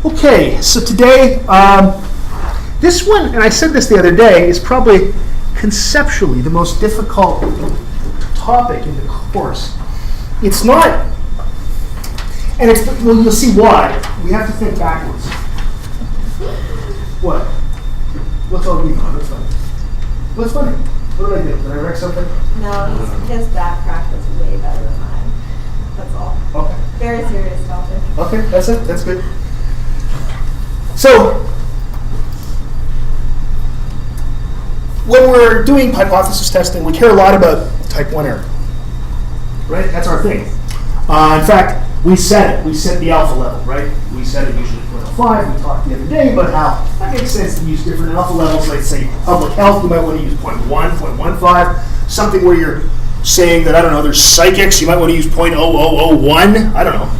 Okay, so today, this one, and I said this the other day, is probably conceptually the most difficult topic in the course. It's not, and it's, well, you'll see why. We have to think backwards. What? What's all going on? What's funny? What's funny? What did I do? Did I wreck something? No, his back crack was way better than mine. That's all. Okay. Very serious topic. Okay, that's it. That's good. So, when we're doing hypothesis testing, we care a lot about type 1 error. Right? That's our thing. In fact, we set it. We set the alpha level, right? We set it usually 0.05. We talked the other day about how that makes sense to use different alpha levels. Like, say, public health, you might want to use 0.1, 0.15. Something where you're saying that, I don't know, there's psychics, you might want to use 0.0001. I don't know.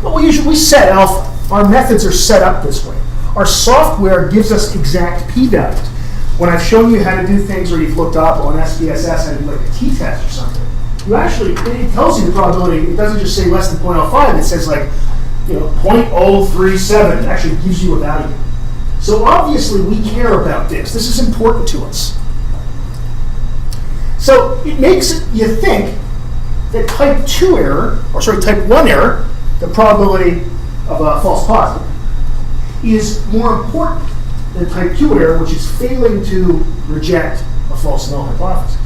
But we set alpha. Our methods are set up this way. Our software gives us exact p-values. When I've shown you how to do things, or you've looked up on SPSS how to do like a t-test or something, you actually, it tells you the probability. It doesn't just say less than 0.05. It says like, 0.037. It actually gives you a value. So obviously we care about this. This is important to us. So it makes you think that type 2 error, or sorry, type 1 error, the probability of a false positive, is more important than type 2 error, which is failing to reject a false null hypothesis.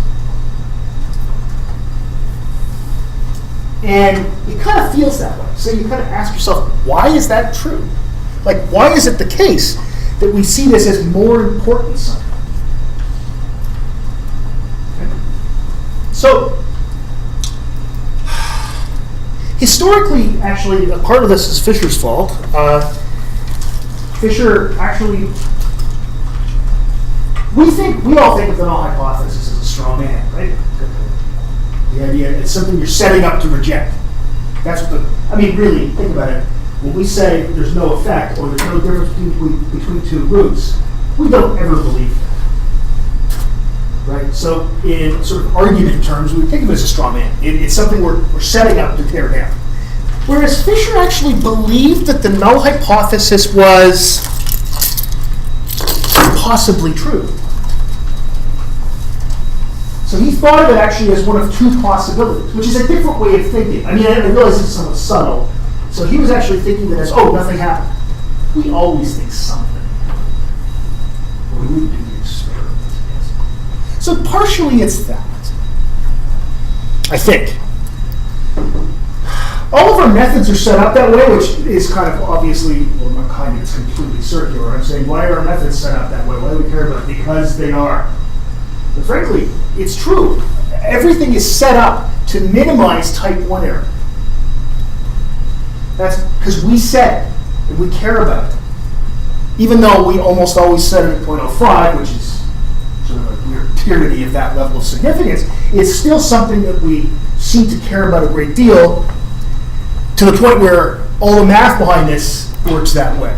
And it kind of feels that way. So you kind of ask yourself, why is that true? Like, why is it the case that we see this as more important somehow? Okay. So, historically, actually, a part of this is Fisher's fault. Fisher actually, we all think of the null hypothesis as a straw man, right? The idea it's something you're setting up to reject. That's what really, think about it. When we say there's no effect or there's no difference between two groups, we don't ever believe that. Right? So in sort of argument terms, we think of it as a straw man. It's something we're setting up to tear down. Whereas Fisher actually believed that the null hypothesis was possibly true. So he thought of it actually as one of two possibilities, which is a different way of thinking. I realize it's somewhat subtle. So he was actually thinking that as, nothing happened. We always think something happened. Or we wouldn't do the experiment. So partially it's that, I think. All of our methods are set up that way, which is kind of obviously, well, not kind of, it's completely circular. I'm saying, why are our methods set up that way? Why do we care about it? Because they are. But frankly, it's true. Everything is set up to minimize type 1 error. That's because we set it, and we care about it. Even though we almost always set it at 0.05, which is sort of a weird tyranny of that level of significance, it's still something that we seem to care about a great deal, to the point where all the math behind this works that way.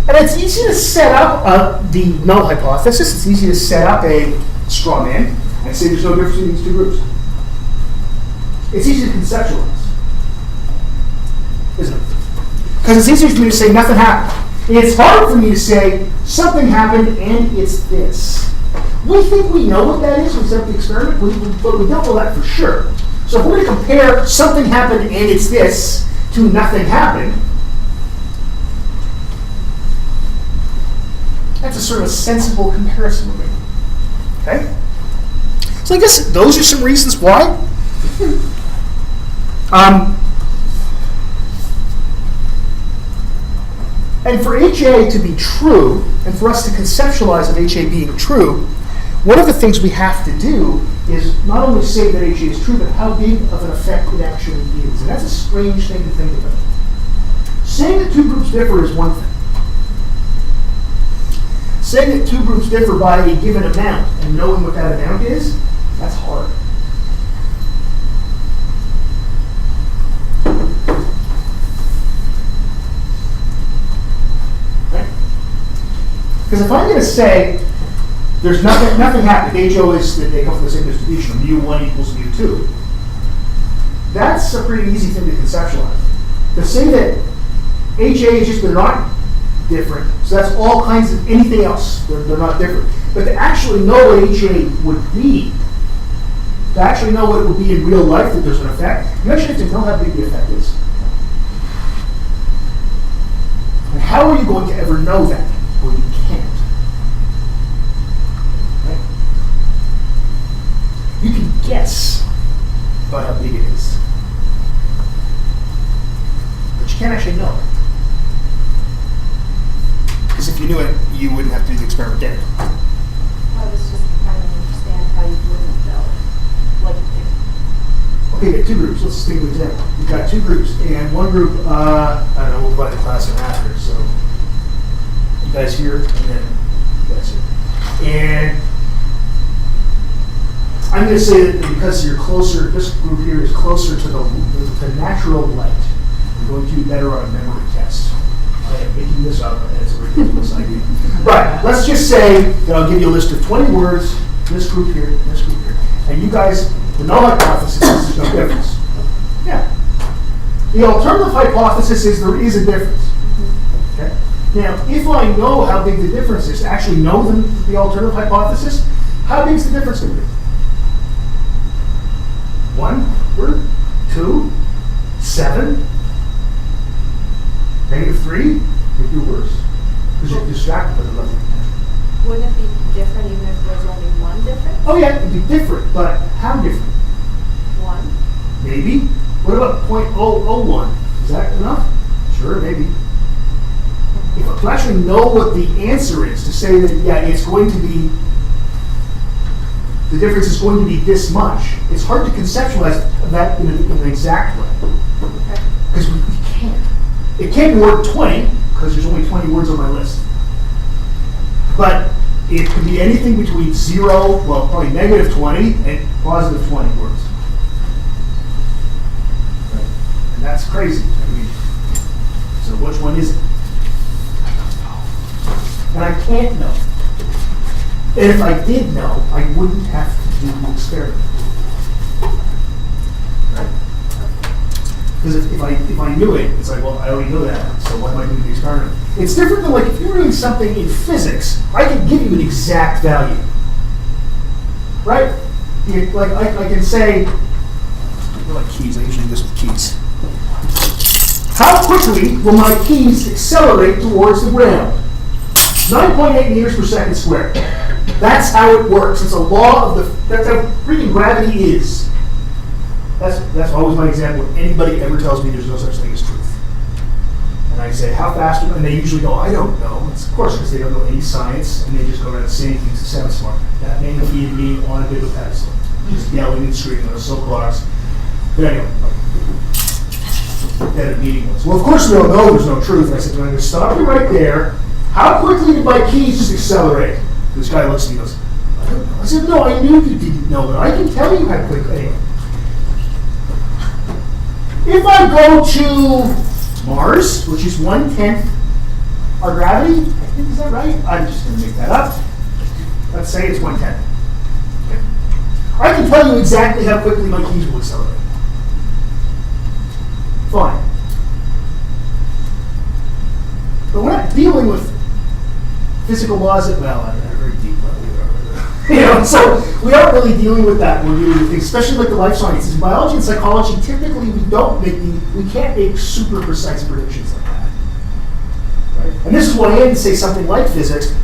And it's easy to set up the null hypothesis. It's easy to set up a straw man and say there's no difference between these two groups. It's easy to conceptualize, isn't it? Because it's easier for me to say nothing happened. It's hard for me to say something happened and it's this. We think we know what that is when we set up the experiment, but we don't know that for sure. So if we're going to compare something happened and it's this to nothing happened, that's a sort of sensible comparison we're making. Okay? So I guess those are some reasons why. And for HA to be true, and for us to conceptualize of HA being true, one of the things we have to do is not only say that HA is true, but how big of an effect it actually is. And that's a strange thing to think about. Saying that two groups differ is one thing. Saying that two groups differ by a given amount and knowing what that amount is, that's hard. Right? Because if I'm going to say there's nothing happened, HO is that they come from the same distribution, mu1 equals mu2, that's a pretty easy thing to conceptualize. To say that HA is just they're not different. So that's all kinds of anything else. They're not different. But to actually know what HA would be, to actually know what it would be in real life that there's an effect, you actually have to know how big the effect is. And how are you going to ever know that? Well, you can't. Right? You can guess about how big it is. But you can't actually know it. Because if you knew it, you wouldn't have to do the experiment then. I was just trying to understand how you wouldn't know. Like, Okay, you got two groups. Let's take an example. You've got two groups, and one group, I don't know, we'll divide the class in half here. So you guys here, and then you guys here. And I'm going to say that because you're closer, this group here is closer to the natural light, you're going to do better on a memory test. I am making this up, and it's a ridiculous idea. But let's just say that I'll give you a list of 20 words, this group here, this group here. And you guys, the null hypothesis is there's no difference. Yeah. The alternative hypothesis is there is a difference. Okay? Now, if I know how big the difference is, to actually know the alternative hypothesis, how big is the difference going to be? 1 word, 2, 7, -3, make it worse. Because you're distracted by the level. wouldn't it be different even if there's only one difference? Oh yeah, it'd be different, but how different? 1. Maybe. What about 0.001? Is that enough? Sure, maybe. If to actually know what the answer is, to say that, yeah, it's going to be, the difference is going to be this much, it's hard to conceptualize that in an exact way. Because we can't. It can't be word 20, because there's only 20 words on my list. But it could be anything between 0, well, probably -20 and +20 words. Right. And that's crazy. I mean, so which one is it? I don't know. And I can't know. And if I did know, I wouldn't have to do the experiment. Right? Because if I knew it, it's like, well, I already know that, so why am I doing the experiment? It's different than like if you're doing something in physics, I can give you an exact value. Right? Like I can say, I like keys, I usually do this with keys. How quickly will my keys accelerate towards the ground? 9.8 meters per second squared. That's how it works. It's a law of that's how freaking gravity is. That's always my example when anybody ever tells me there's no such thing as truth. And I say, how fast? And they usually go, I don't know. It's, of course, because they don't know any science, and they just go around saying things to sound smart. That may be me on a bit of a pedestal, just yelling and screaming on a soapbox. But anyway, that a meeting was. Well, of course we all know there's no truth. I said, I'm going to stop you right there. How quickly did my keys just accelerate? This guy looks at me and goes, I don't know. I said, no, I knew you didn't know, but I can tell you how quickly. Anyway. If I go to Mars, which is 1/10 our gravity, I think, is that right? I'm just going to make that up. Let's say it's 1/10. Okay. I can tell you exactly how quickly my keys will accelerate. Fine. But we're not dealing with physical laws at, well, at a very deep level. You know, so we aren't really dealing with that. We're dealing with things, especially like the life sciences. In biology and psychology, typically we can't make super precise predictions like that. Right? And this is why in, say something like physics,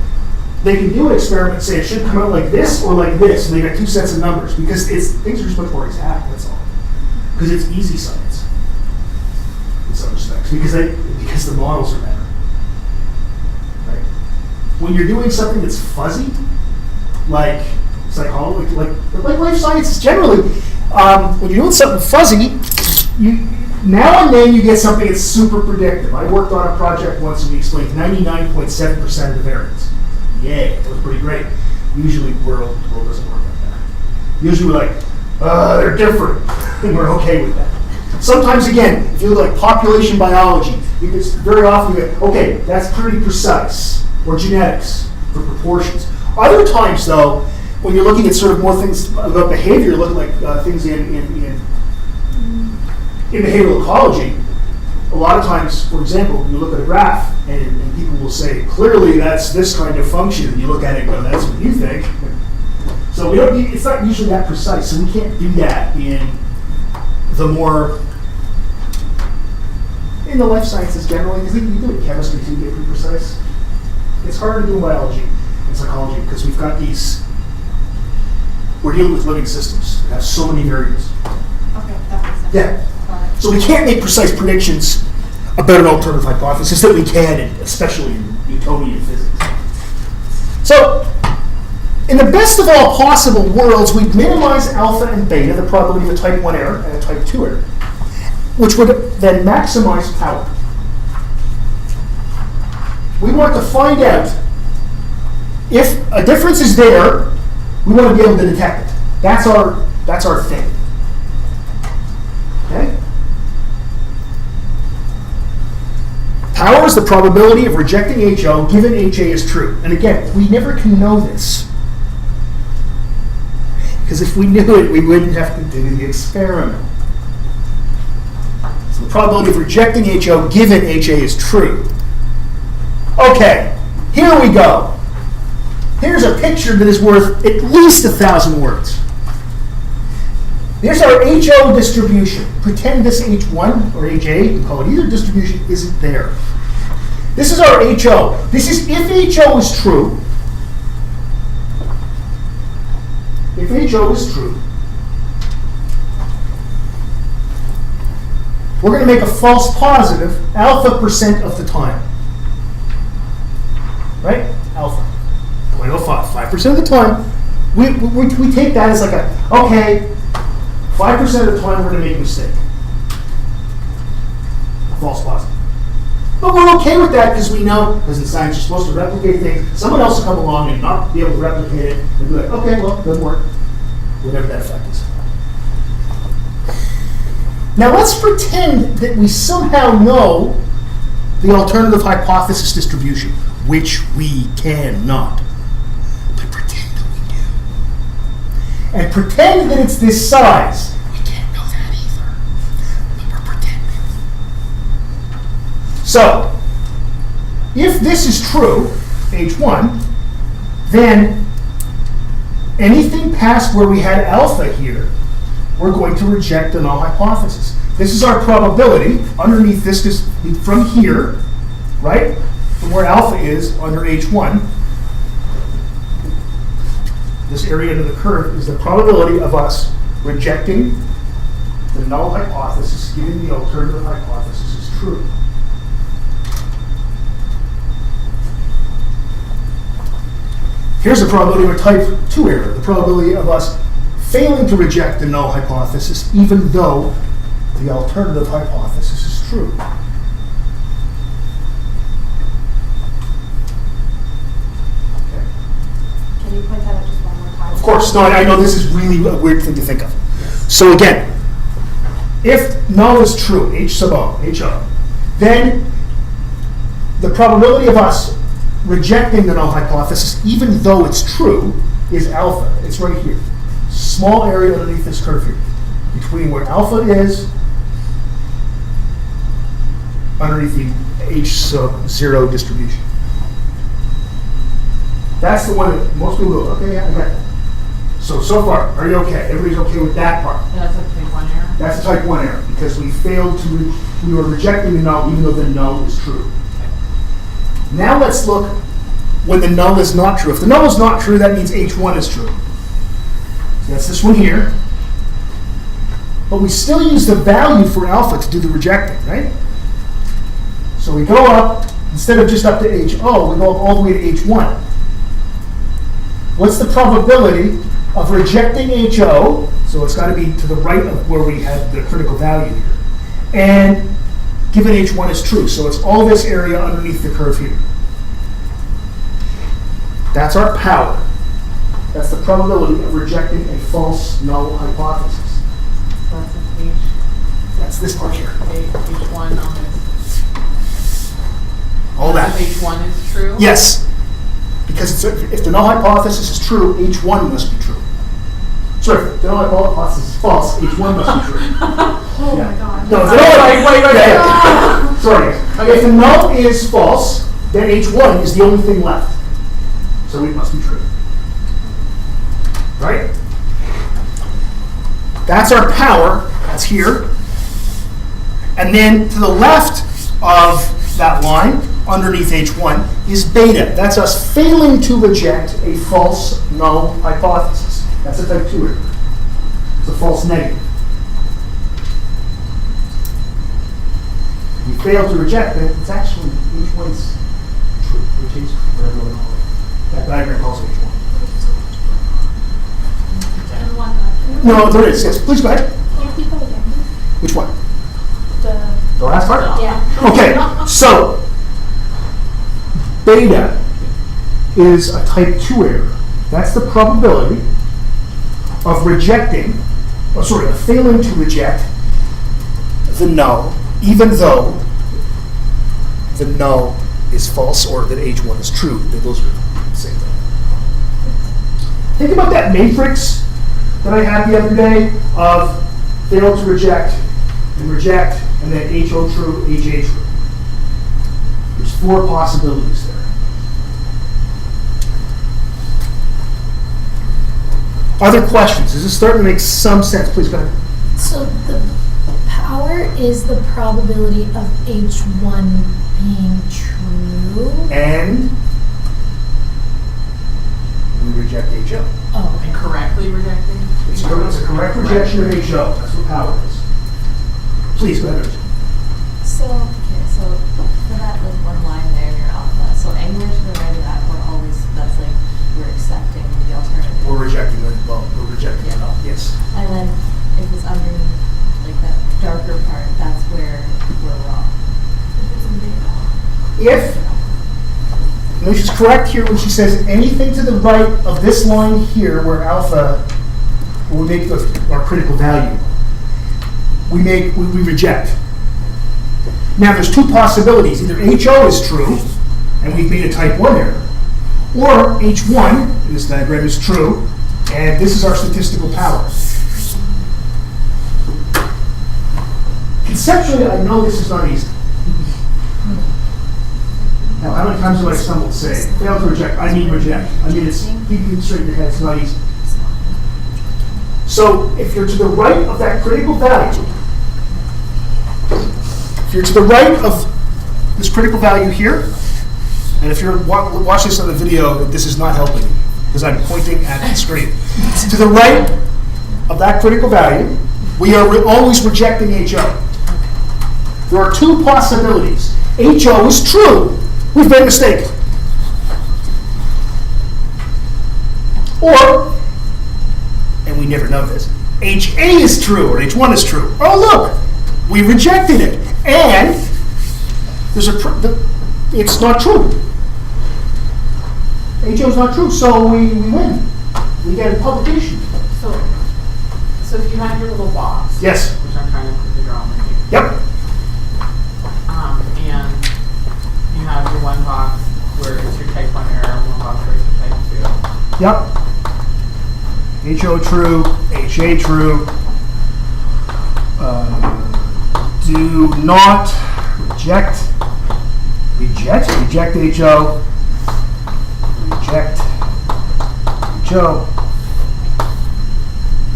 they can do an experiment and say it should come out like this or like this, and they got 2 sets of numbers because things are just much more exact. That's all. Because it's easy science in some respects because the models are better. Right? When you're doing something that's fuzzy, like psychology, like life sciences generally, when you're doing something fuzzy, you now and then you get something that's super predictive. I worked on a project once and we explained 99.7% of the variance. Yay, that was pretty great. Usually the world doesn't work like that. Usually we're like, they're different, and we're okay with that. Sometimes again, if you look like population biology, because very often you go, okay, that's pretty precise, or genetics for proportions. Other times, though, when you're looking at sort of more things about behavior, you're looking like things in behavioral ecology, a lot of times, for example, you look at a graph and people will say, clearly that's this kind of function. And you look at it and go, that's what you think. So we don't. It's not usually that precise. So we can't do that in the more in the life sciences generally. Because you do it in chemistry too, you get pretty precise. It's harder to do in biology and psychology because we've got these. We're dealing with living systems that have so many variables. Okay, that makes sense. Yeah. Got it. So we can't make precise predictions about an alternative hypothesis that we can, especially in Newtonian physics. So, in the best of all possible worlds, we'd minimize alpha and beta, the probability of a type 1 error and a type 2 error, which would then maximize power. We want to find out if a difference is there, we want to be able to detect it. That's our thing. Okay? Power is the probability of rejecting HO given HA is true. And again, we never can know this. Because if we knew it, we wouldn't have to do the experiment. So the probability of rejecting HO given HA is true. Okay, here we go. Here's a picture that is worth at least 1,000 words. There's our HO distribution. Pretend this H1 or HA, you can call it either distribution, isn't there. This is our HO. This is if HO is true. If HO is true, we're going to make a false positive alpha percent of the time. Right? Alpha. 0.05. 5% of the time. We take that as like okay, 5% of the time we're going to make a mistake. A false positive. But we're okay with that because we know, because in science you're supposed to replicate things. Someone else will come along and not be able to replicate it and be like, okay, well, it doesn't work. Whatever that effect is. Now let's pretend that we somehow know the alternative hypothesis distribution, which we cannot. But pretend that we do. And pretend that it's this size. We can't know that either. But we're pretending. So, if this is true, H1, then anything past where we had alpha here, we're going to reject the null hypothesis. This is our probability underneath this, from here, right? From where alpha is under H1. This area under the curve is the probability of us rejecting the null hypothesis, given the alternative hypothesis is true. Here's the probability of a type 2 error, the probability of us failing to reject the null hypothesis, even though the alternative hypothesis is true. Okay. Can you point that out just one more time? Of course. No, I know this is really a weird thing to think of. So again, if null is true, H sub O, HO, then the probability of us rejecting the null hypothesis, even though it's true, is alpha. It's right here. Small area underneath this curve here. Between where alpha is, underneath the H sub 0 distribution. That's the one that most people go, okay, yeah, I got that. So far, are you okay? Everybody's okay with that part? That's a type 1 error? That's a type 1 error, because we failed to, we were rejecting the null even though the null is true. Now let's look when the null is not true. If the null is not true, that means H1 is true. So that's this one here. But we still use the value for alpha to do the rejecting, right? So we go up, instead of just up to HO, we go up all the way to H1. What's the probability of rejecting HO? So it's got to be to the right of where we had the critical value here. And given H1 is true, so it's all this area underneath the curve here. That's our power. That's the probability of rejecting a false null hypothesis. That's an H. That's this part here. H1 on this. All that. H1 is true? Yes. Because if the null hypothesis is true, H1 must be true. Sorry, if the null hypothesis is false, H1 must be true. Oh my god. No, if the null Wait. yeah. Sorry. If the null is false, then H1 is the only thing left. So it must be true. Right? That's our power. That's here. And then to the left of that line, underneath H1, is beta. That's us failing to reject a false null hypothesis. That's a type 2 error. It's a false negative. We fail to reject it, it's actually H1's true, which is whatever you want to call it. That diagram calls it H1. No, there is, yes. Please go ahead. Can you repeat that again? Which one? The The last part? yeah. Okay, so beta is a type 2 error. That's the probability of rejecting, of failing to reject the null, even though the null is false or that H1 is true. Those are the same thing. Think about that matrix that I had the other day of fail to reject, and then HO true, HA true. There's 4 possibilities there. Other questions? Is this starting to make some sense? Please go ahead. So the power is the probability of H1 being true. And we reject HO. Oh, And correctly rejecting? It's a correct rejection of HO. That's what power is. Please go ahead. So for that like one line there in your alpha, so anywhere to the right of that, that's like we're accepting the alternative. We're rejecting the null. We're rejecting the null. Yes. And then if it's underneath like that darker part, that's where we're wrong. If she's correct here when she says anything to the right of this line here, where alpha will make our critical value, we reject. Now there's 2 possibilities. Either HO is true, and we've made a type 1 error, or H1 in this diagram is true, and this is our statistical power. Conceptually, I know this is not easy. Now, how many times do I stumble to say, fail to reject? I mean reject. I mean, it's keeping it straight in your head. It's not easy. So, if you're to the right of that critical value, if you're to the right of this critical value here, and if you're watch this on the video, this is not helping because I'm pointing at the screen. To the right of that critical value, we are always rejecting HO. There are 2 possibilities. HO is true. We've made a mistake. Or, and we never know this, HA is true or H1 is true. Oh look, we rejected it. And there's it's not true. HO is not true, so we win. We get a publication. So if you have your little box. Yes. Which I'm trying to quickly draw on my paper. Yep. And you have your one box where it's your type 1 error, one box where it's your type 2. Yep. HO true, HA true. Do not reject HO, reject HO.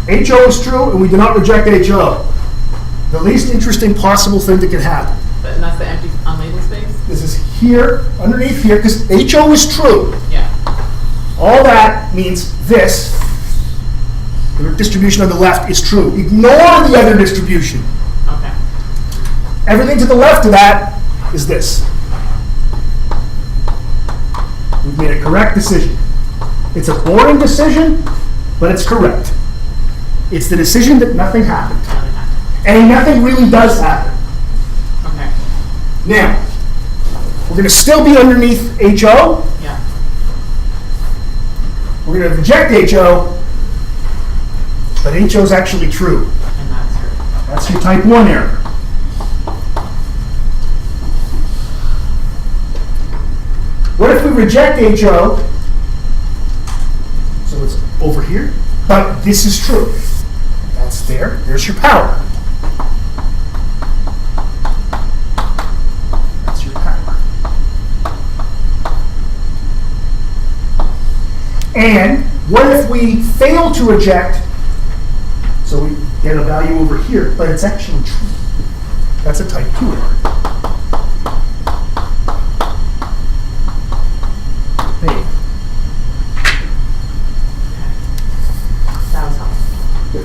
HO is true, and we do not reject HO. The least interesting possible thing that could happen. And that's the empty unlabeled space? This is here, underneath here, because HO is true. Yeah. All that means this, the distribution on the left, is true. Ignore the other distribution. Okay. Everything to the left of that is this. We've made a correct decision. It's a boring decision, but it's correct. It's the decision that nothing happened. And nothing really does happen. Okay. Now, we're going to still be underneath HO. Yeah. We're going to reject HO, but HO is actually true. And that's true. That's your type 1 error. What if we reject HO? So it's over here, but this is true. That's there. There's your power. And what if we fail to reject, so we get a value over here, but it's actually true. That's a type 2 error. Hey. That was helpful.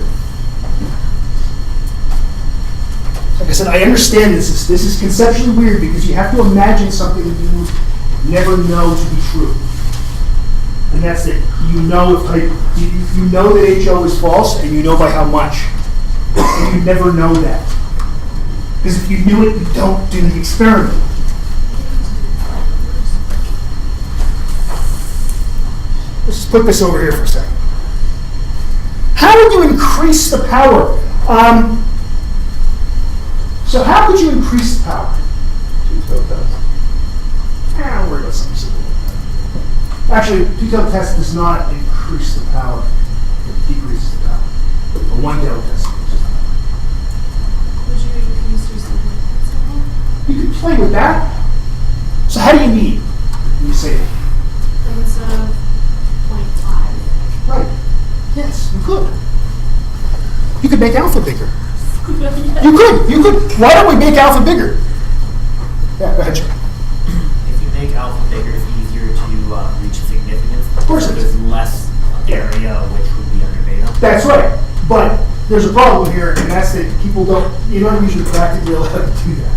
Like I said, I understand this is conceptually weird because you have to imagine something that you never know to be true. And that's that you know you know that HO is false and you know by how much. And you never know that. Because if you knew it, you don't do the experiment. Let's just put this over here for a second. How would you increase the power? So how could you increase the power? We're about something simple. Actually, two-tailed test does not increase the power. It decreases the power. A one-tailed test increases the power. Would you increase your significance at all? You could play with that. So how do you mean when you say it? Like instead of 0.5. Right. Yes, you could. You could make alpha bigger. You could. Why don't we make alpha bigger? Yeah, go ahead, Joe. If you make alpha bigger, it's easier to reach significance. Of course so it is. there's less area which would be under beta. That's right. But there's a problem here, and that's that you're not usually practically allowed to do that.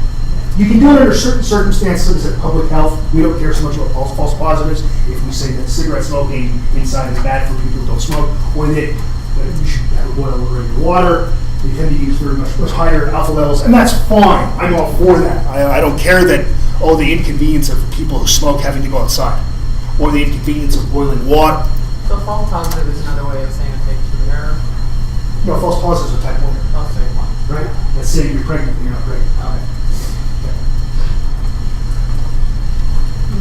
You can do it under certain circumstances, such as public health. We don't care so much about false positives. If we say that cigarette smoking inside is bad for people who don't smoke, or that you should have oil in your water, they tend to use very much higher alpha levels, and that's fine. I'm all for that. I don't care that, the inconvenience of people who smoke having to go outside, or the inconvenience of boiling water. So false positive is another way of saying a type 2 error. No, false positives are type 1 error, I'll say one. right? Let's say you're pregnant and you're not pregnant.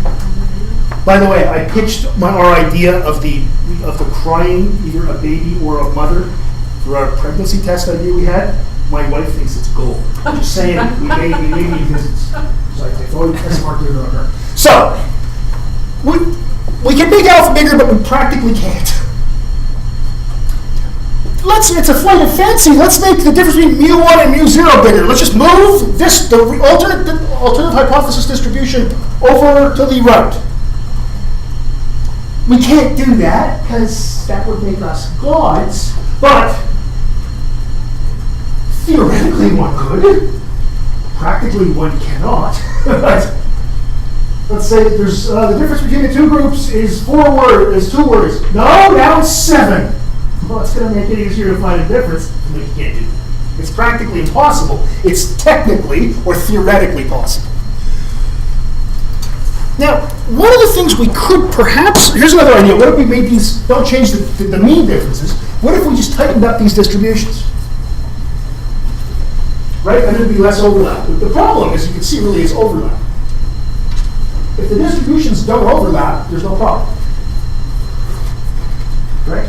Okay. By the way, I pitched our idea of the crying, either a baby or a mother, for our pregnancy test idea we had. My wife thinks it's gold. I'm just saying, we made visits. So I throw the test mark there on her. So, we can make alpha bigger, but we practically can't. It's a flight of fancy. Let's make the difference between mu1 and mu0 bigger. Let's just move the alternative hypothesis distribution over to the right. We can't do that because that would make us gods, but theoretically one could. Practically one cannot. Let's say that there's the difference between the two groups is 2 words. No, now it's 7. Well, it's going to make it easier to find a difference, and we can't do that. It's practically impossible. It's technically or theoretically possible. Now, one of the things we could perhaps, here's another idea. What if we made these, don't change the mean differences. What if we just tightened up these distributions? Right? And there'd be less overlap. The problem, as you can see, really is overlap. If the distributions don't overlap, there's no problem. Right?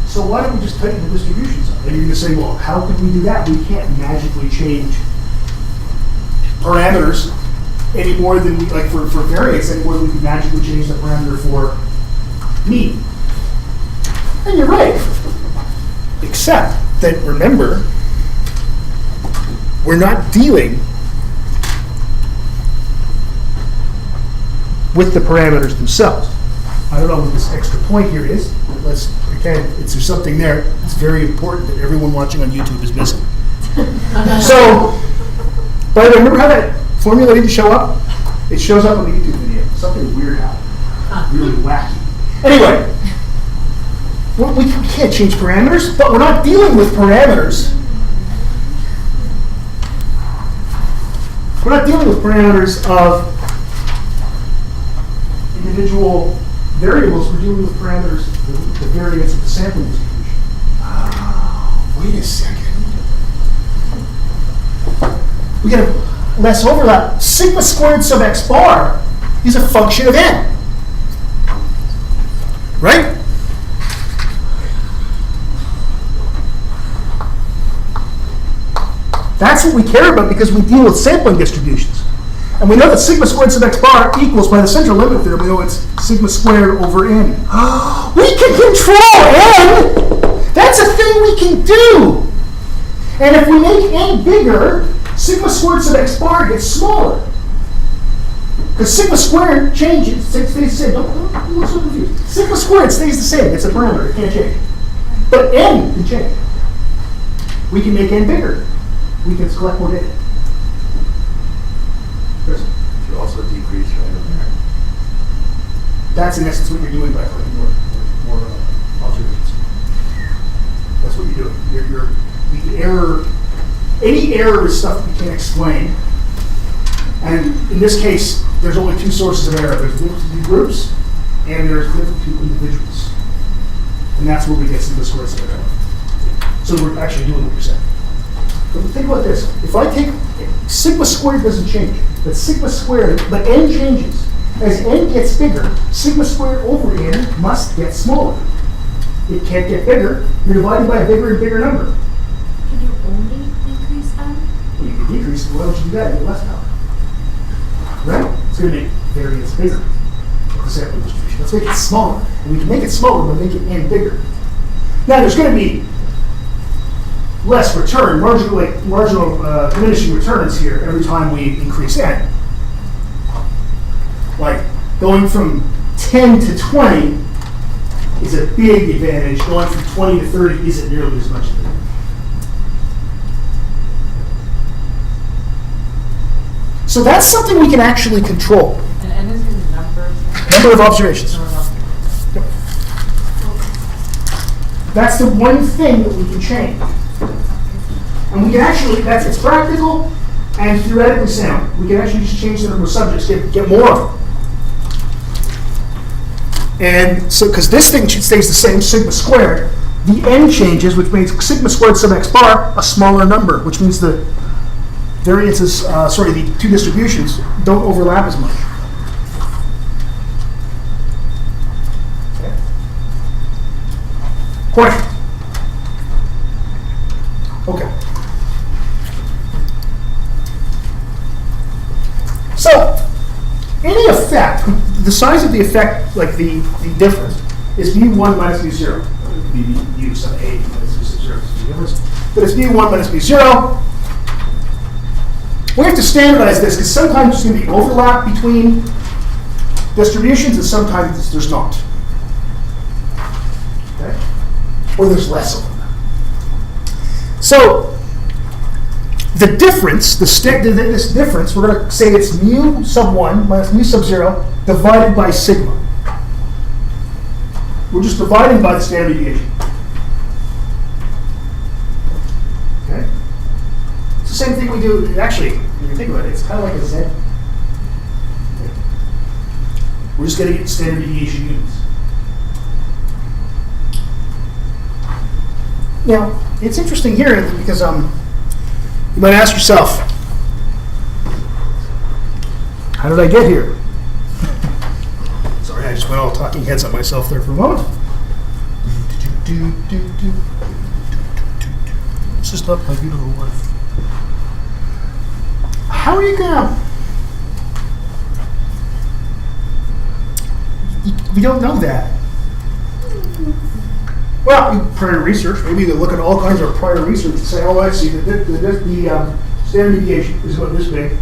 So why don't we just tighten the distributions up? And you're going to say, well, how could we do that? We can't magically change parameters any more than, for variance, any more than we can magically change the parameter for mean. And you're right. Except that, remember, we're not dealing with the parameters themselves. I don't know what this extra point here is, but let's pretend there's something there. It's very important that everyone watching on YouTube is missing. So, by the way, remember how that formula didn't show up? It shows up on the YouTube video. Something weird happened. Really wacky. Anyway, we can't change parameters, but we're not dealing with parameters. We're not dealing with parameters of individual variables. We're dealing with parameters, the variance of the sampling distribution. Wait a second. We get less overlap. Sigma squared sub x bar is a function of n. Right? That's what we care about because we deal with sampling distributions. And we know that sigma squared sub x bar equals, by the central limit theorem, we know it's sigma squared over n. We can control n! That's a thing we can do! And if we make n bigger, sigma squared sub x bar gets smaller. Because sigma squared changes, it stays the same. Don't look so confused. Sigma squared stays the same. It's a parameter. It can't change. But n can change. We can make n bigger. We can collect more data. Chris? You also decrease random error. That's in essence what you're doing by collecting more observations. That's what you're doing. The error, any error is stuff that you can't explain. And in this case, there's only two sources of error. There's different groups, and there's different individuals. And that's where we get sigma squared sub error. So we're actually doing what you're saying. But think about this. If I take, sigma squared doesn't change, but sigma squared, but n changes. As n gets bigger, sigma squared over n must get smaller. It can't get bigger. You're dividing by a bigger and bigger number. Can you only decrease n? Well, you can decrease it. Why don't you do that? You get less power. Right? It's going to make variance bigger. The sample distribution. Let's make it smaller. And we can make it smaller, but make it n bigger. Now, there's going to be less return, marginal diminishing returns here every time we increase n. Like going from 10 to 20 is a big advantage. Going from 20 to 30 isn't nearly as much of it. So that's something we can actually control. And n is the Number of observations. number. That's the one thing that we can change. And we can actually, it's practical and theoretically sound. We can actually just change the number of subjects, get more of them. And so, because this thing stays the same, sigma squared, the n changes, which makes sigma squared sub x bar a smaller number, which means the variances, the two distributions don't overlap as much. Okay. Question? Okay. So, any effect, the size of the effect, like the difference, is mu1 minus mu0. It would be mu sub a minus mu sub 0 is the difference. But it's mu1 minus mu0. We have to standardize this because sometimes there's going to be overlap between distributions and sometimes there's not. Okay? Or there's less of them. So, the difference, this difference, we're going to say it's mu sub 1 minus mu sub 0 divided by sigma. We're just dividing by the standard deviation. Okay? It's the same thing we do, actually, when you think about it, it's kind of like a Z. Okay. We're just going to get standard deviation units. Now, it's interesting here because you might ask yourself, how did I get here? Sorry, I just went all talking heads on myself there for a moment. It's just not my beautiful wife. How are you gonna? We don't know that. Well, prior research, maybe you look at all kinds of prior research and say, oh, I see, the standard deviation is about this big,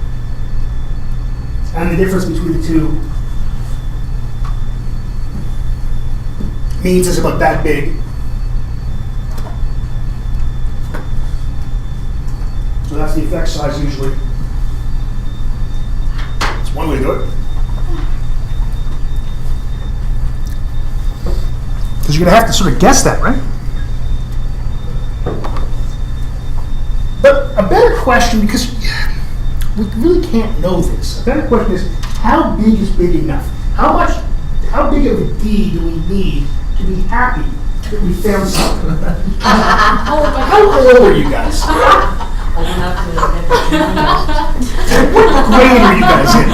and the difference between the two means it's about that big. So that's the effect size usually. That's one way to do it. Because you're going to have to sort of guess that, right? But a better question, because we really can't know this, a better question is, how big is big enough? How big of a D do we need to be happy that we found something? How old are you guys? Old enough to What grade are you guys in?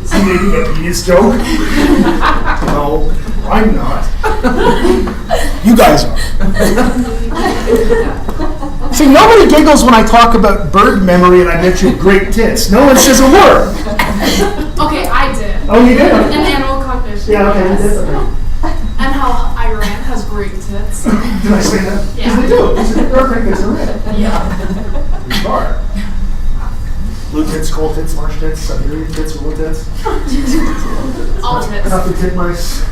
Is he making a penis joke? No, I'm not. You guys are. See, nobody giggles when I talk about bird memory and I mention great tits. No one says a word. Okay, I did. Oh, you did? And animal cognition. Yeah, okay, you yes. did. Okay. And how Iran has great tits. Did I say that? Yeah. Because they do. These are perfect as they're red. Yeah. They are. Blue tits, cold tits, marsh tits, Siberian tits, blue tits. All tits. Nothing tit mice.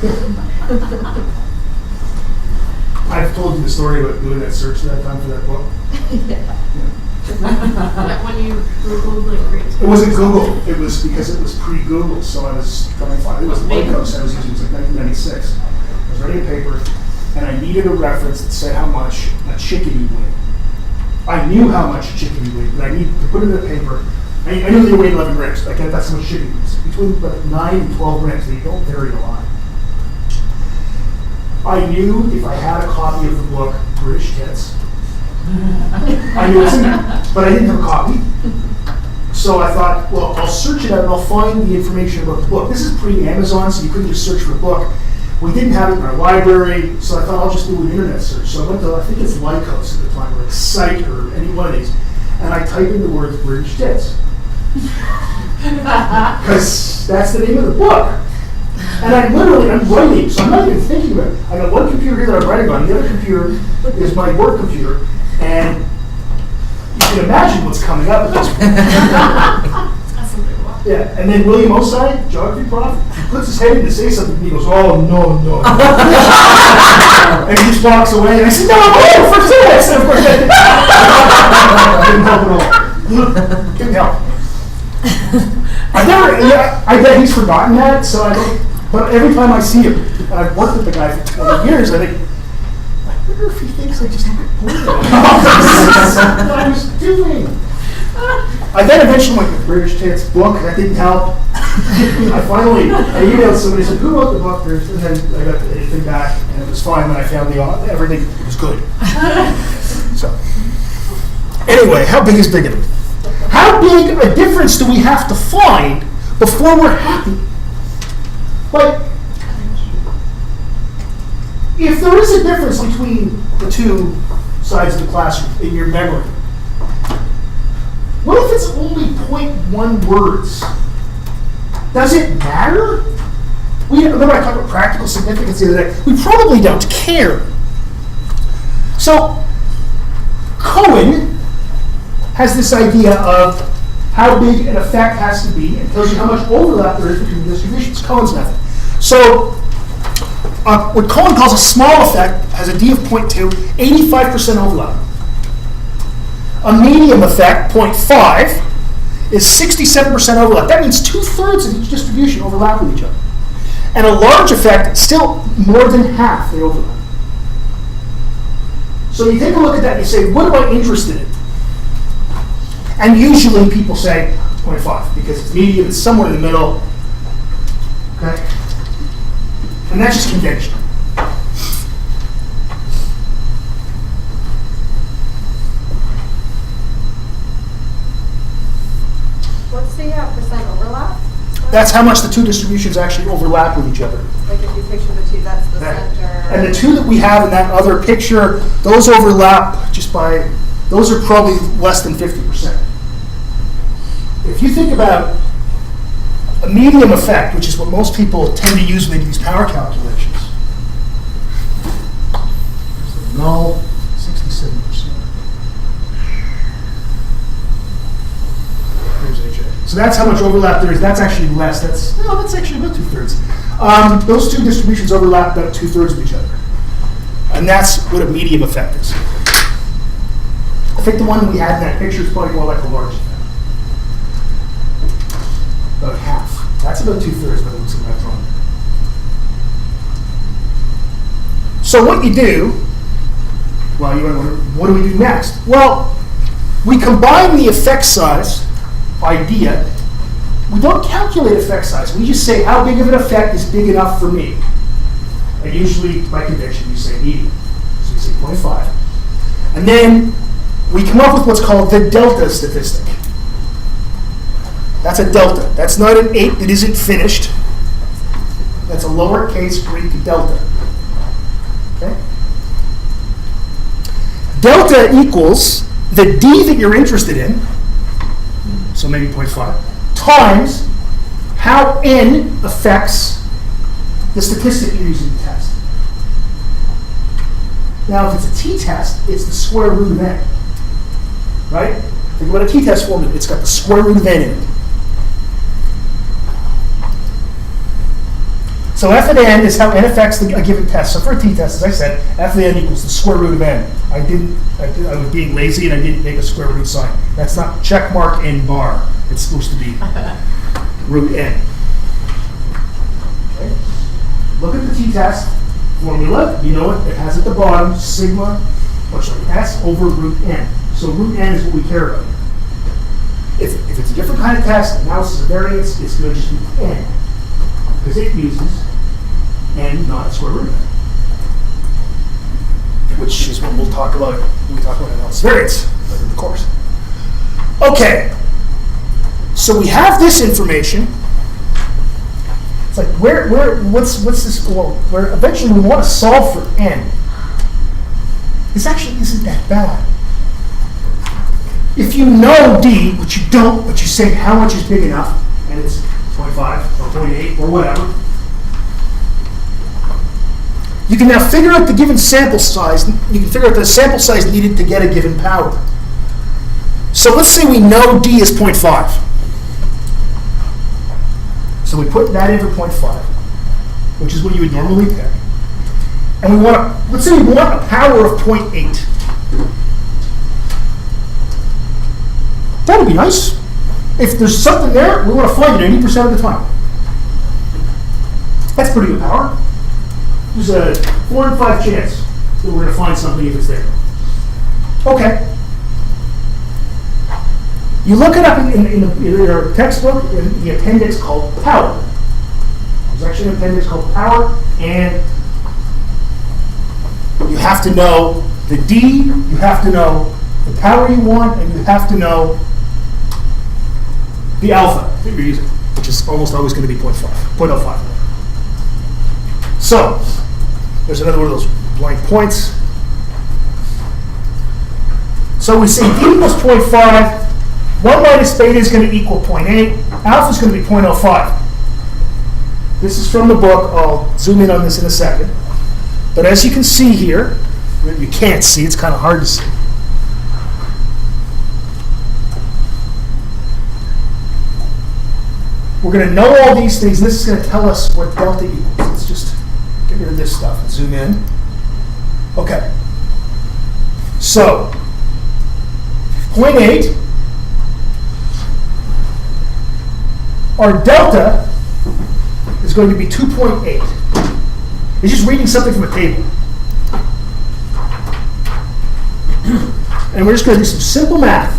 I've told you the story about doing that search that time for that book. That when you Googled like great tits. It wasn't Google. It was because it was pre-Google. So I was trying to find. It was Lycos I was using. It was like 1996. I was writing a paper, and I needed a reference that said how much a chickadee weighed. I knew how much a chickadee weighed, but I needed to put it in the paper. I knew they weighed 11 grams. Like that's how much chickadee was. Between about 9 and 12 grams. They don't vary a lot. I knew if I had a copy of the book, British Tits, I knew it's in there, but I didn't have a copy. So I thought, well, I'll search it out and I'll find the information about the book. This is pre-Amazon, so you couldn't just search for a book. We didn't have it in our library, so I thought I'll just do an internet search. So I went to, I think it's Lycos at the time, or Site, or any one of these, and I typed in the words British Tits. Because that's the name of the book. And I'm writing, so I'm not even thinking about it. I got one computer here that I'm writing on, the other computer is my work computer, and you can imagine what's coming up at this point. That's a big one. Yeah, and then William Osai, geography prof, he puts his head in to say something, and he goes, oh, no. And he just walks away, and I said, no, for this! And of course, that didn't help at all. Didn't help. I bet he's forgotten that, so I don't, but every time I see him, and I've worked with the guy for 20 years, I think, I wonder if he thinks I just look bored. What I was doing. I then eventually went with British Tits book, that didn't help. I emailed somebody, said, who wrote the book? And then I got everything back, and it was fine when I found everything, it was good. So, anyway, how big is big enough? How big a difference do we have to find before we're happy? Like, if there is a difference between the two sides of the classroom in your memory, what if it's only 0.1 words? Does it matter? Remember I talked about practical significance the other day. We probably don't care. So, Cohen has this idea of how big an effect has to be and tells you how much overlap there is between the distributions, Cohen's method. So what Cohen calls a small effect has a D of 0.2, 85% overlap. A medium effect, 0.5, is 67% overlap. That means 2/3 of each distribution overlap with each other. And a large effect, still more than half they overlap. So you take a look at that and you say, what am I interested in? And usually people say 0.5 because it's medium, it's somewhere in the middle. Okay? And that's just convention. What's the percent overlap? That's how much the two distributions actually overlap with each other. Like if you picture the two, that's the center. And the two that we have in that other picture, those overlap just by, those are probably less than 50%. If you think about a medium effect, which is what most people tend to use when they do these power calculations, there's the null, 67%. There's HA. So that's how much overlap there is. That's actually less. That's actually about 2/3. Those two distributions overlap about 2/3 of each other. And that's what a medium effect is. I think the one we had in that picture is probably more like a large effect. About half. That's about 2/3, but it looks like that's wrong. So what you do, well, you might wonder, what do we do next? Well, we combine the effect size idea. We don't calculate effect size. We just say how big of an effect is big enough for me. And usually, by convention, you say medium. So you say 0.5. And then we come up with what's called the delta statistic. That's a delta. That's not an 8 that isn't finished. That's a lowercase Greek delta. Okay? Delta equals the D that you're interested in, so maybe 0.5, times how N affects the statistic you're using to test. Now, if it's a t-test, it's the square root of N, right? Think about a t-test formula. It's got the square root of N in it. So f of N is how N affects a given test. So for a t-test, as I said, f of N equals the square root of N. I was being lazy and I didn't make a square root sign. That's not check mark N bar. It's supposed to be root N. Okay. Look at the t-test formula. You know it has at the bottom sigma, S over root N. So root N is what we care about. If it's a different kind of test, analysis of variance, it's going to just be N. Because it uses N, not square root of N. Which is what we'll talk about when we talk about analysis of variance later in the course. Okay. So we have this information. It's like what's this? Well, where eventually we want to solve for N. This actually isn't that bad. If you know D, which you don't, but you say how much is big enough, and it's 0.5 or 0.8 or whatever, you can now figure out the given sample size. You can figure out the sample size needed to get a given power. So let's say we know D is 0.5. So we put that in for 0.5, which is what you would normally pick. And we want to, let's say we want a power of 0.8. That would be nice. If there's something there, we want to find it 80% of the time. That's pretty good power. There's a 4 in 5 chance that we're going to find something if it's there. Okay. You look it up in your textbook, in the appendix called power. There's actually an appendix called power, and you have to know the D, you have to know the power you want, and you have to know the alpha that you're using, which is almost always going to be 0.05. So, there's another one of those blank points. So we say D equals 0.5, 1 minus beta is going to equal 0.8, alpha is going to be 0.05. This is from the book. I'll zoom in on this in a second. But as you can see here, you can't see, it's kind of hard to see. We're going to know all these things, and this is going to tell us what delta equals. Let's just get rid of this stuff and zoom in. Okay. So, 0.8, our delta is going to be 2.8. It's just reading something from a table. And we're just going to do some simple math.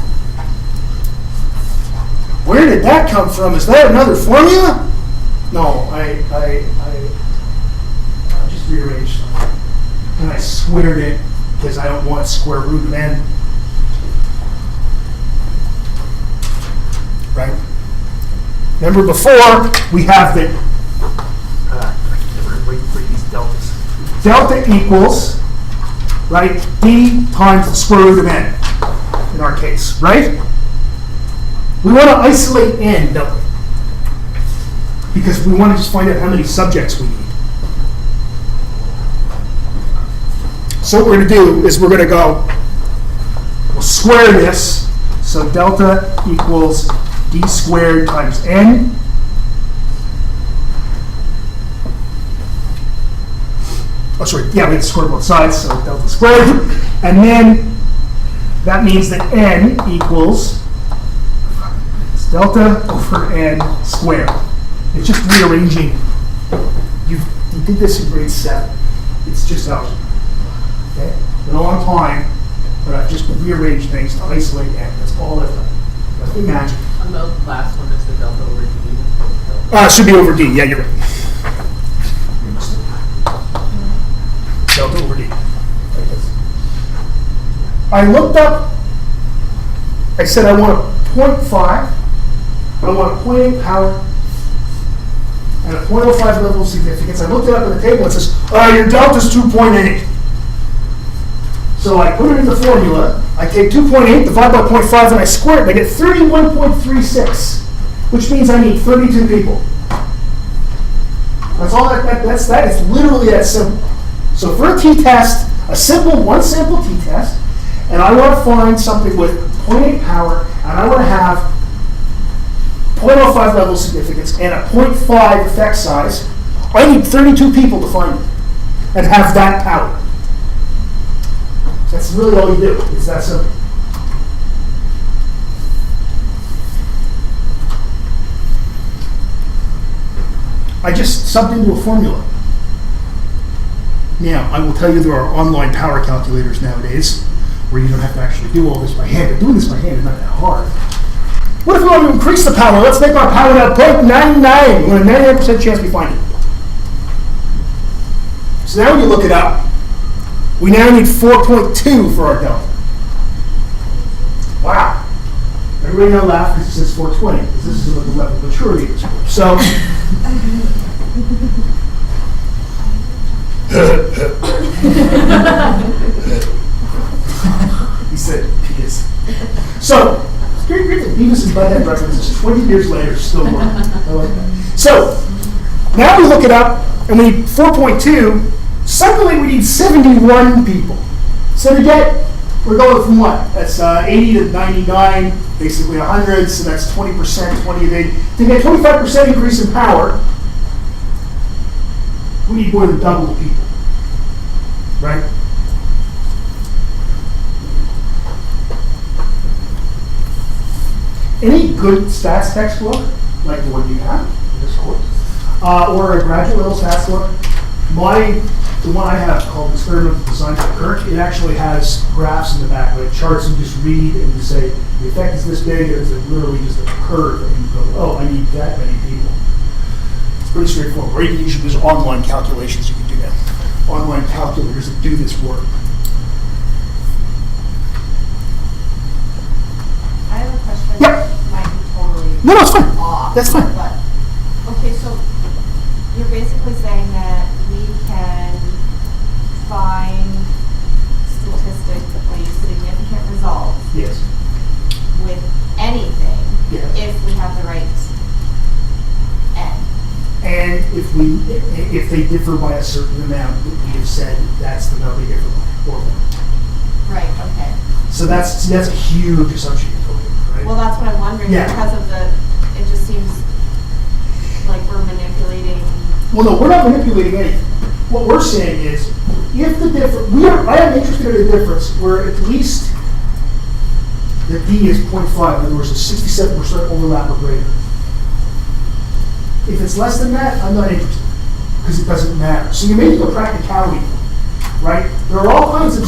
Where did that come from? Is that another formula? No, I just rearranged something. And I squared it because I don't want square root of N. Right? Remember before, we have the these deltas. Delta equals, right, D times the square root of N, in our case, right? We want to isolate N, don't we? Because we want to just find out how many subjects we need. So what we're going to do is we're going to go, we'll square this, so delta equals D squared times N. Oh, sorry, yeah, we have to square both sides, so delta squared. And then that means that N equals delta over N squared. It's just rearranging. You did this in grade 7. It's just algebra. Okay? Been a long time, but I've just rearranged things to isolate N. That's all I've done. Nothing magic. And the last one is the delta over D. It should be over D. Yeah, you're right. Delta over D. Like this. I looked up, I said I want a 0.5, I want a 0.8 power, and a 0.05 level of significance. I looked it up in the table and it says, your delta's 2.8. So I put it in the formula, I I take 2.8, divide by 0.5, and I square it, and I get 31.36, which means I need 32 people. That's all that is literally that simple. So for a t-test, a simple one-sample t-test, and I want to find something with 0.8 power, and I want to have 0.05 level significance and a 0.5 effect size, I need 32 people to find it and have that power. That's really all you do. It's that simple. I just subbed into a formula. Now, I will tell you there are online power calculators nowadays where you don't have to actually do all this by hand. But doing this by hand is not that hard. What if we want to increase the power? Let's make our power now 0.99. We want a 99% chance we find it. So now when you look it up, we now need 4.2 for our delta. Wow. Everybody now laugh because it says 420, because this is what the level of maturity is for. So, he said PSYC. So, Beavis and Butthead references 20 years later still work. I like that. So, now we look it up, and we need 4.2. Suddenly we need 71 people. So to get, we're going from what? That's 80 to 99, basically 100, so that's 20%, 20 of 80. To get 25% increase in power, we need more than double the people, right? Any good stats textbook, like the one you have in this course, or a graduate level stats book, the one I have called Experimental Design for Kirk, it actually has graphs in the back, like charts you just read and you say, the effect is this big, or is it literally just a curve, and you go, oh, I need that many people. It's pretty straightforward. Or you can use online calculations, you can do that. Online calculators that do this work. I have a question. Yep. That might be totally No, it's fine. off. That's fine. But, okay, so you're basically saying that we can find statistically significant results Yes. with anything Yeah. if we have the right N. And if they differ by a certain amount, we have said that's the number they differ by, or more. Right, okay. So that's a huge assumption you're talking about, right? Well, that's what I'm wondering, Yeah. because of it just seems like we're manipulating. Well, no, we're not manipulating anything. What we're saying is, if the difference, I am interested in a difference where at least the D is 0.5, in other words, a 67% overlap or greater. If it's less than that, I'm not interested, because it doesn't matter. So you're making a practicality, right? There are all kinds of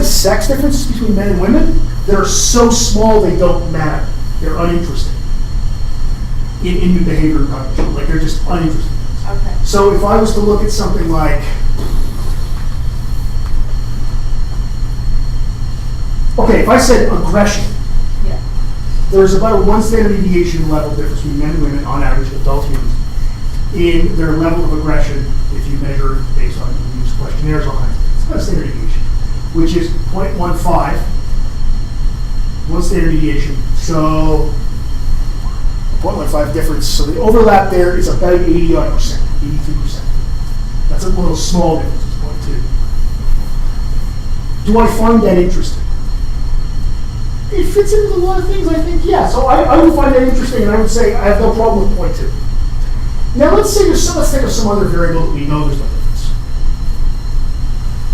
sex differences between men and women that are so small they don't matter. They're uninteresting in your behavior and cognition. Like, they're just uninteresting. Okay. So if I was to look at something like, okay, if I said aggression, Yeah. there's about a 1 standard deviation level difference between men and women on average, adult humans, in their level of aggression if you measure based on use questionnaires, all kinds of things. It's about a standard deviation, which is 0.15, 1 standard deviation. So 0.15 difference. So the overlap there is about 80-odd%, 82%. That's a little small difference, it's 0.2. Do I find that interesting? It fits into a lot of things, I think, yeah. So I would find that interesting, and I would say I have no problem with 0.2. Now let's think of some other variable that we know there's no difference.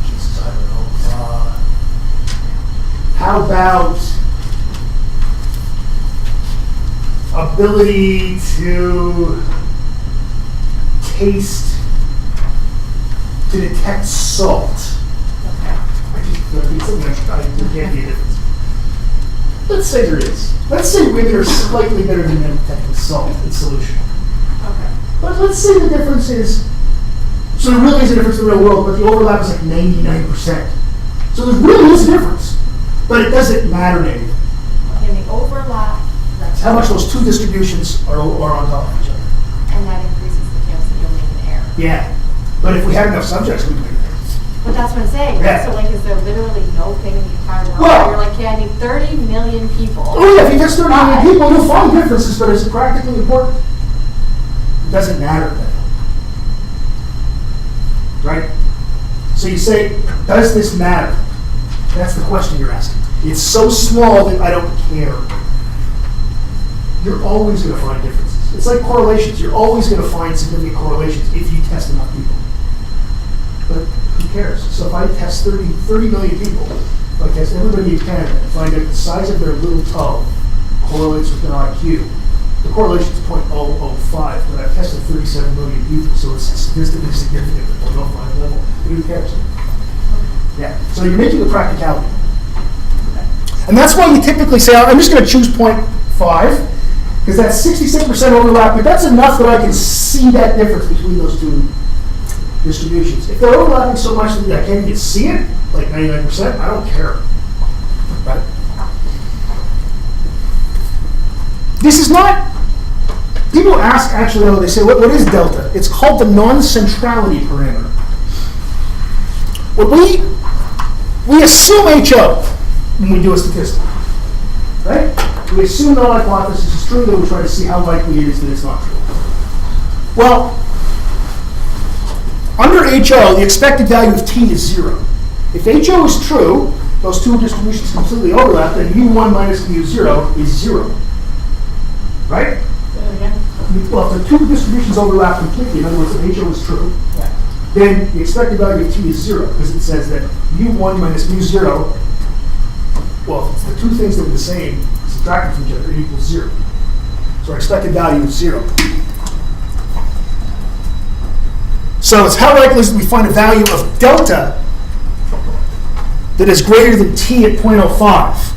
Jesus, I don't know. How about ability to taste, to detect salt? There can't be a difference. Let's say there is. Let's say women are slightly better than men at detecting salt in solution. Okay. But let's say the difference is, so there really is a difference in the real world, but the overlap is like 99%. So there really is a difference, but it doesn't matter to anything. In the overlap, It's how much those two distributions are on top of each other. and that increases the chance that you'll make an error. Yeah, but if we had enough subjects, we'd make it. But that's what I'm saying. Yeah. So like, is there literally no thing in the entire world Well- where you're like, okay, I need 30 million people? Oh yeah, if you test 30 million people, you'll find differences, but is it practically important? It doesn't matter then. Right? So you say, does this matter? That's the question you're asking. It's so small that I don't care. You're always going to find differences. It's like correlations. You're always going to find significant correlations if you test enough people. But who cares? So if I test 30 million people, if I test everybody in Canada and find out the size of their little toe correlates with their IQ, the correlation is 0.005, but I've tested 37 million people, so it's statistically significant at the 0.05 level. But who cares? Yeah. So you're making the practicality. And that's why you typically say, I'm just going to choose 0.5, because that's 67% overlap, but that's enough that I can see that difference between those two distributions. If they're overlapping so much that I can't even see it, like 99%, I don't care. Right? This is not, people ask actually, they say, what is delta? It's called the non-centrality parameter. What we assume HO when we do a statistic, right? We assume the hypothesis is true, then we try to see how likely it is that it's not true. Well, under HO, the expected value of t is 0. If HO is true, those two distributions completely overlap, then mu1 minus mu0 is 0. Right? Well, if the two distributions overlap completely, in other words, if HO is true, then the expected value of t is 0, because it says that mu1 minus mu0, well, if it's the two things that are the same, subtracted from each other, it equals 0. So our expected value is 0. So it's how likely is it we find a value of delta that is greater than t at 0.05.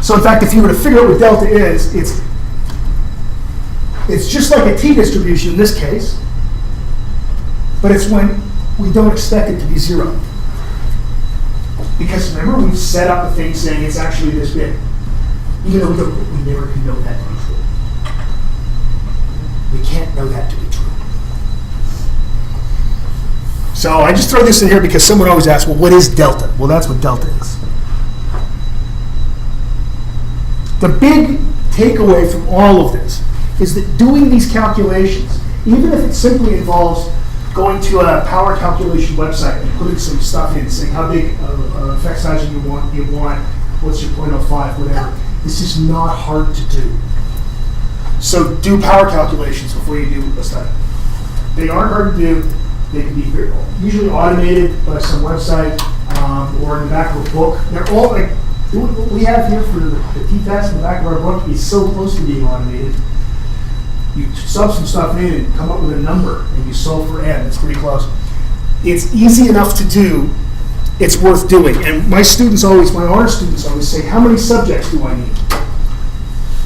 So in fact, if you were to figure out what delta is, it's just like a t distribution in this case, but it's when we don't expect it to be 0. Because remember, we've set up a thing saying it's actually this big, even though we never can know that to be true. We can't know that to be true. So I just throw this in here because someone always asks, well, what is delta? Well, that's what delta is. The big takeaway from all of this is that doing these calculations, even if it simply involves going to a power calculation website and putting some stuff in, saying how big effect size you want, what's your 0.05, whatever, this is not hard to do. So do power calculations before you do a study. They aren't hard to do. They can be usually automated by some website or in the back of a book. They're all like, what we have here for the t-test in the back of our book is so close to being automated. You sub some stuff in and come up with a number, and you solve for n. It's pretty close. It's easy enough to do. It's worth doing. And my honor students always say, how many subjects do I need?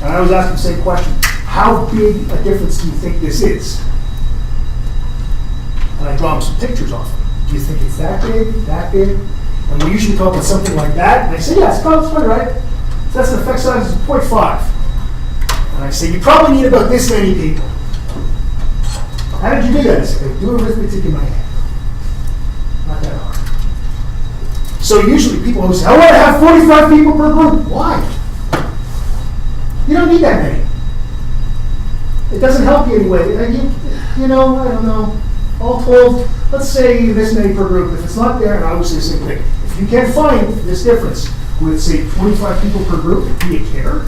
And I always ask them the same question. How big a difference do you think this is? And I draw them some pictures off it. Do you think it's that big, that big? And we usually come up with something like that. And they say, yeah, it's probably right. So that's an effect size of 0.5. And I say, you probably need about this many people. How did you do that? I say, do arithmetic in my head. Not that hard. So usually people always say, I want to have 45 people per group. Why? You don't need that many. It doesn't help you anyway. You know, I don't know. All told, let's say this many per group. If it's not there, and I would say the same thing. If you can't find this difference with, say, 25 people per group, do you care?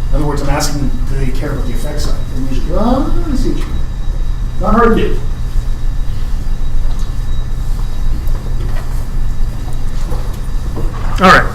In other words, I'm asking them, do they care about the effect size? And usually, I see what you mean. Not hard to do. All right.